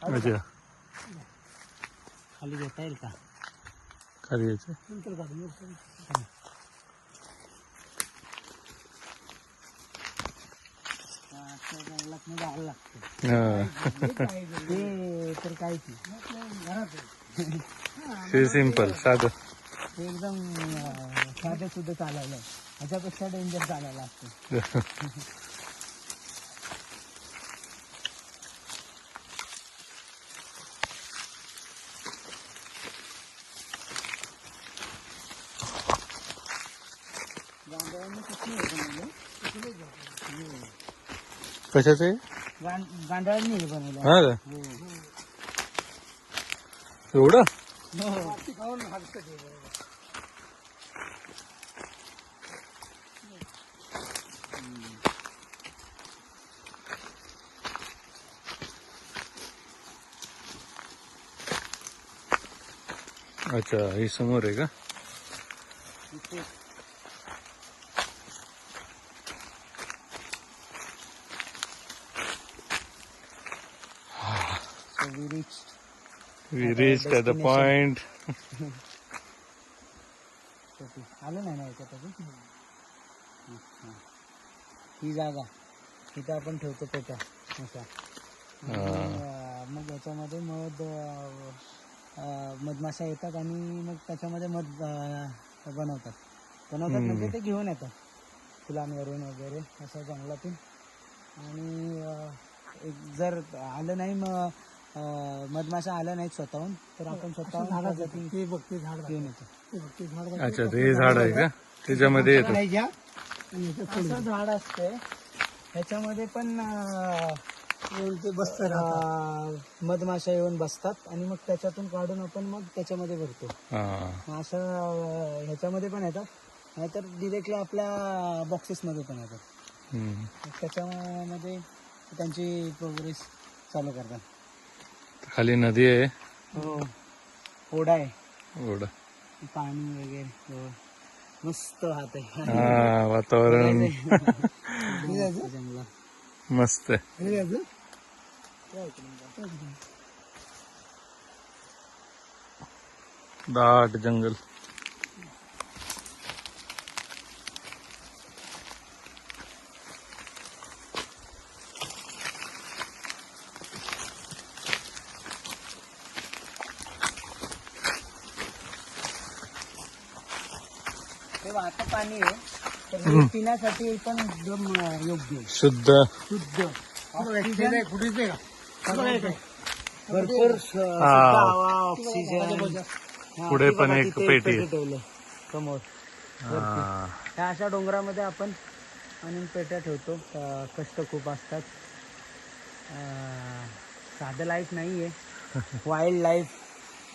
अच्छा खाली घेता येईल का? खाली यायचं नंतर काढू. जंगलात जायला लागतं. ते तर काय ते सिंपल साधं एकदम साधं सुद्धा चालायला, ह्याच्यापेक्षा डेंजर चालायला लागतं. कशाचं आहे? गांडळांनी हे बनवलं. हा का एवढं? अच्छा हे समोर आहे का? We reached at the point. आलं नाही ना याच्यात अजून. ही जागा इथं आपण ठेवतो पेट्या अशा, मग याच्यामध्ये मधमाशा येतात आणि मग त्याच्यामध्ये मध बनवतात म्हणजे ते घेऊन येतात फुलांवरून वगैरे अशा जंगलातून. आणि जर आलं नाही मधमाशा आल्या नाहीत स्वतःहून, तर आपण स्वतःहून ते बघते झाड घेऊन येतो. अच्छा ते झाड आहे का त्याच्यामध्ये येतं? असं झाड असते ह्याच्यामध्ये पण येऊन ते बसतात, मधमाशा येऊन बसतात आणि मग त्याच्यातून काढून आपण मग त्याच्यामध्ये भरतो. असं ह्याच्यामध्ये पण येतात, नाहीतर डिरेक्टली आपल्या बॉक्सेसमध्ये पण येतात. त्याच्यामध्ये त्यांची प्रोग्रेस चालू करतात. खाली नदी आहे. हो ओढा आहे. ओढा पाणी वगैरे मस्त वाहत आहे. हा वातावरण जंगलात मस्त आहे. दाट जंगल. हे वाहतं पाणी आहे, तर हे पिण्यासाठी पण एकदम योग्य आहे. शुद्ध भरपूर हवा, ऑक्सिजन. पुढे पण एक पेटी ठेवलं समोर. ह्या अशा डोंगरामध्ये आपण आणून पेट्या ठेवतो. कष्ट खूप असतात. साधं लाईफ नाहीये, वाईल्ड लाईफ.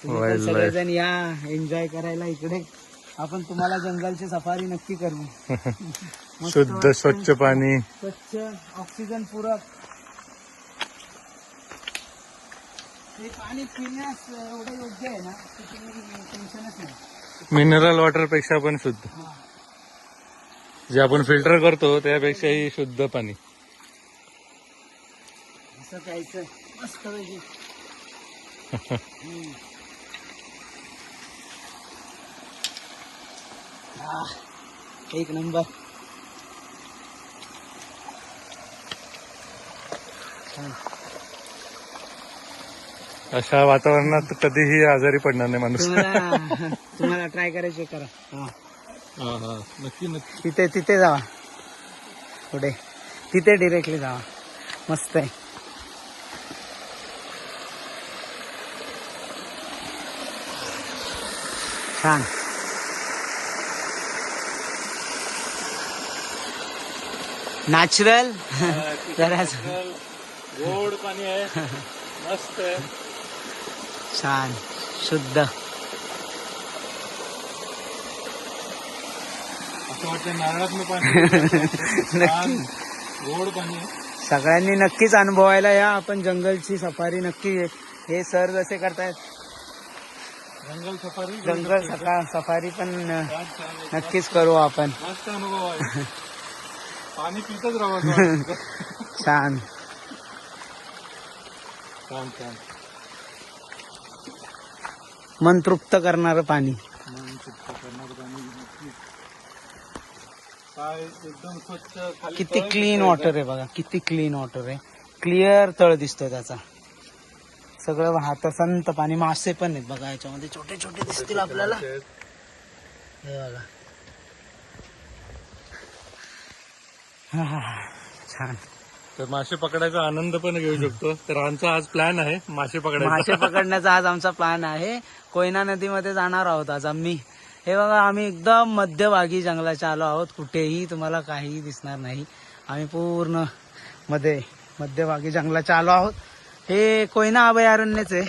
तुम्ही सगळेजण या एन्जॉय करायला इकडे. आपण तुम्हाला जंगलची सफारी नक्की करू. शुद्ध स्वच्छ पाणी, स्वच्छ ऑक्सिजन पूरक. हे पाणी पिण्यास एवढं योग्य आहे ना की तुम्ही टेन्शनच नाही. मिनरल वॉटर पेक्षा पण शुद्ध. जे आपण फिल्टर करतो त्यापेक्षाही शुद्ध पाणी. असं प्यायचं मस्त पैकी. एक नंबर. अशा वातावरणात कधीही आजारी पडणार नाही माणूस. तुम्हाला ट्राय करायचे करा. नक्की नक्की. तिथे जावा, पुढे तिथे डिरेक्टली जावा. मस्त आहे. छान. नॅचरल जराच गोड पाणी आहे, मस्त आहे. छान शुद्ध. असं वाटतं नारळातलं पाणी छान गोड पाणी आहे. सगळ्यांनी नक्कीच अनुभवायला या. आपण जंगलची सफारी नक्की, हे सर जसे करतायत जंगल सफारी जंगल सफारी पण छान छान आहे. नक्कीच करू आपण. मस्त अनुभव आहे. पाणी पितच राहावं. छान. छान छान मन तृप्त करणारं पाणी. मन तृप्त करणारं पाणी नक्कीच. काय एकदम स्वच्छ खाली किती तळ क्लीन दिसतंय वॉटर आहे बघा, किती क्लीन वॉटर आहे. क्लिअर तळ दिसतोय त्याचा. सगळं वाहतं संत पाणी. मासे पण आहेत बघा याच्यामध्ये, छोटे छोटे दिसतील आपल्याला. हे बघा. हा हा हा. छान. तर मासे पकडायचा आनंद पण घेऊ शकतो. तर आमचा आज प्लॅन आहे मासे पकडायचा. मासे पकडण्याचा आज आमचा प्लॅन आहे. कोयना नदीमध्ये जाणार आहोत आज आम्ही. हे बघा, आम्ही एकदम मध्यभागी जंगलाच्या आलो आहोत. कुठेही तुम्हाला काहीही दिसणार नाही. आम्ही पूर्ण मध्यभागी जंगलाच्या आलो आहोत. हे कोयना अभयारण्यच आहे.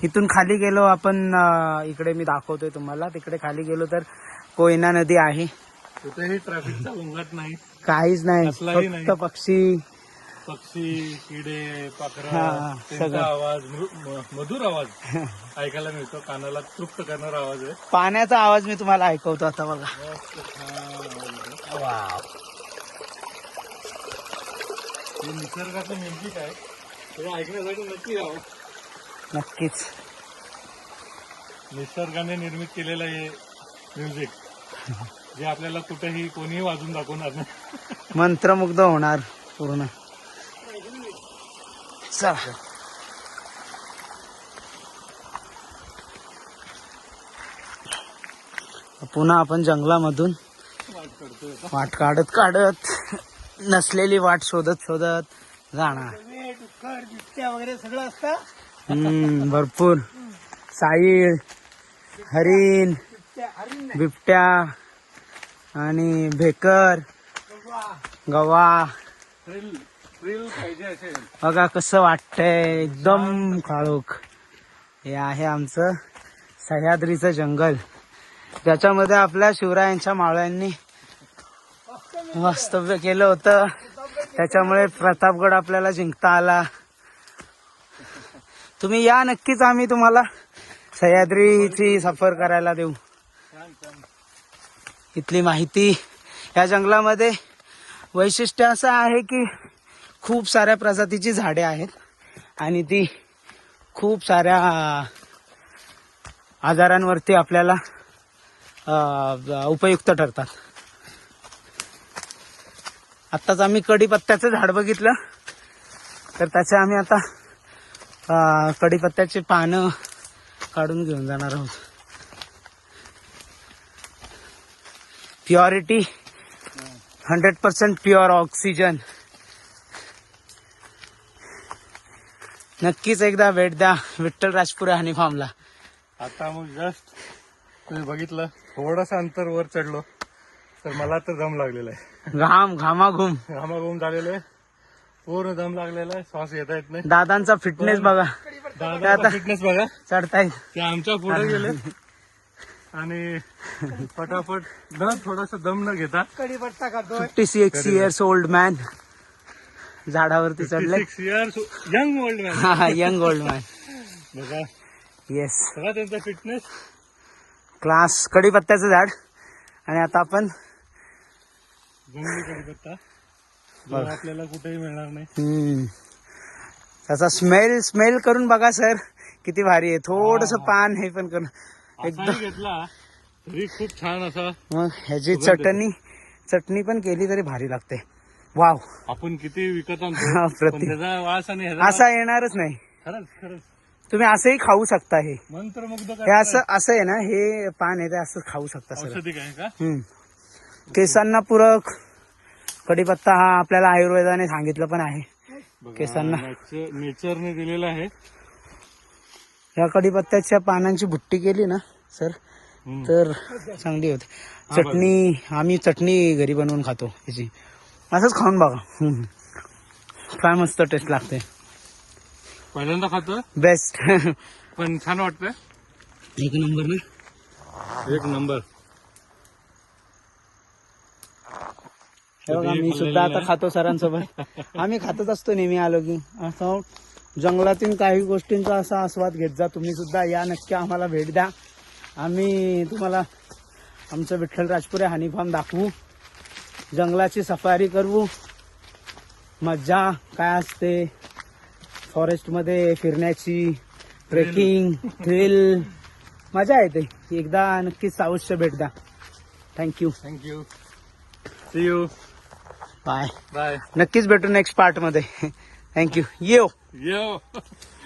इथून खाली गेलो आपण, इकडे मी दाखवतोय तुम्हाला. तिकडे खाली गेलो तर कोयना नदी आहे. कुठेही ट्रॅफिकचा घोंगाट नाही, काहीच नाही, कसलाही फक्त नाही. पक्षी, किडे, पाखरं, हा, त्यांचा सगळं. आवाज, मधुर आवाज ऐकायला मिळतो. कानाला तृप्त करणारा आवाज आहे. पाण्याचा आवाज मी तुम्हाला ऐकवतो आता बघा. मस्त छान आवाज आहे. वाव. हे निसर्गाचं म्युझिक आहे, हे ऐकण्यासाठी नक्की यावं. नक्कीच. निसर्गाने निर्मित केलेलं हे म्युझिक, जे आपल्याला कुठेही कोणीही वाजून दाखवणार नाही. मंत्रमुग्ध होणार पूर्ण. चला. पुन्हा आपण जंगलामधून वाट काढत काढत, नसलेली वाट शोधत शोधत जाणार. वगैरे सगळं असतं. भरपूर साईळ, हरिण, बिबट्या आणि भेकर, गवा. थ्रिल पाहिजे असेल. बघा कसं वाटतंय, एकदम काळोख. हे आहे आमचं सह्याद्रीचं जंगल, ज्याच्यामध्ये आपल्या शिवरायांच्या मावळ्यांनी वास्तव्य केलं होतं. त्याच्यामुळे प्रतापगड आपल्याला जिंकता आला. तुम्ही या नक्कीच, आम्ही तुम्हाला सह्याद्रीची सफर करायला देऊ. इथली माहिती. या जंगलामध्ये वैशिष्ट्य असं आहे की खूप साऱ्या प्रजातीची झाडे आहेत आणि ती खूप साऱ्या आजारांवरती आपल्याला उपयुक्त ठरतात. आत्ताच आम्ही कडीपत्त्याचं झाड बघितलं, तर त्याचे आम्ही आता कडीपत्त्याचे पानं काढून घेऊन जाणार आहोत. Purity 100% pure oxygen. नक्कीच एकदा भेट द्या विठ्ठलराजपुरे हनी फार्मला. आता मग जस्ट तुम्ही बघितलं, थोडंसं अंतर वर चढलो तर मला तर दम लागलेला आहे. घामाघूम झालेलं आहे, पूर्ण दम लागलेला आहे, श्वास घेता येत नाही. दादांचा फिटनेस बघा, दादाचा फिटनेस बघा. चढतायत ते आमच्या पुढे गेले आणि फटाफट थोडासा दम न घेता 56 years old मॅन झाडावरती चढले. 56 years young old man. Young old man. बघा, येस, बघा त्यांचा फिटनेस. क्लास. कडीपत्त्याचं झाड. आणि आता आपण जंगली कडीपत्ता, जो आपल्याला कुठेही मिळणार नाही. त्याचा स्मेल करून बघा सर, किती भारी आहे. थोडस पान हे पण करून एकदम घेतला तरी खूप छान असा. मग ह्याची चटणी पण केली तरी भारी लागते. वाव. आपण किती विकत आणतो पण त्याचा वास आणि असा येणारच नाही. खरंच तुम्ही असंही खाऊ शकता. हे मंत्रमुग्ध हे असं आहे ना, हे पान आहे ते असं खाऊ शकता सर. औषधी काय का? केसांना पूरक कडीपत्ता हा आपल्याला आयुर्वेदाने सांगितलं पण आहे. केसांना नेचरने दिलेला आहे. या कढीपत्त्याच्या पानांची भुट्टी केली ना सर तर चांगली होते. चटणी आम्ही चटणी घरी बनवून खातो याची. असंच खाऊन बघा. काय मस्त टेस्ट लागते. पहिल्यांदा खातो बेस्ट. पण छान वाटतंय. एक नंबर ना. एक नंबर. हे बघा मी सुद्धा आता खातो सरांसोबत. आम्ही खातच असतो नेहमी आलो की. असं जंगलातील काही गोष्टींचा असा आस्वाद घेत जा. तुम्ही सुद्धा या, नक्की आम्हाला भेट द्या. आम्ही तुम्हाला आमचं विठ्ठल राजपुरे हनी फार्म दाखवू. जंगलाची सफारी करू. मज्जा काय असते फॉरेस्टमध्ये फिरण्याची, ट्रेकिंग, थ्रिल, मजा येते. एकदा नक्कीच अवश्य भेट द्या. Thank you. Thank you. See you. Bye. Bye. नक्कीच भेटू नेक्स्ट पार्ट मध्ये. थँक्यू. येऊ. यो.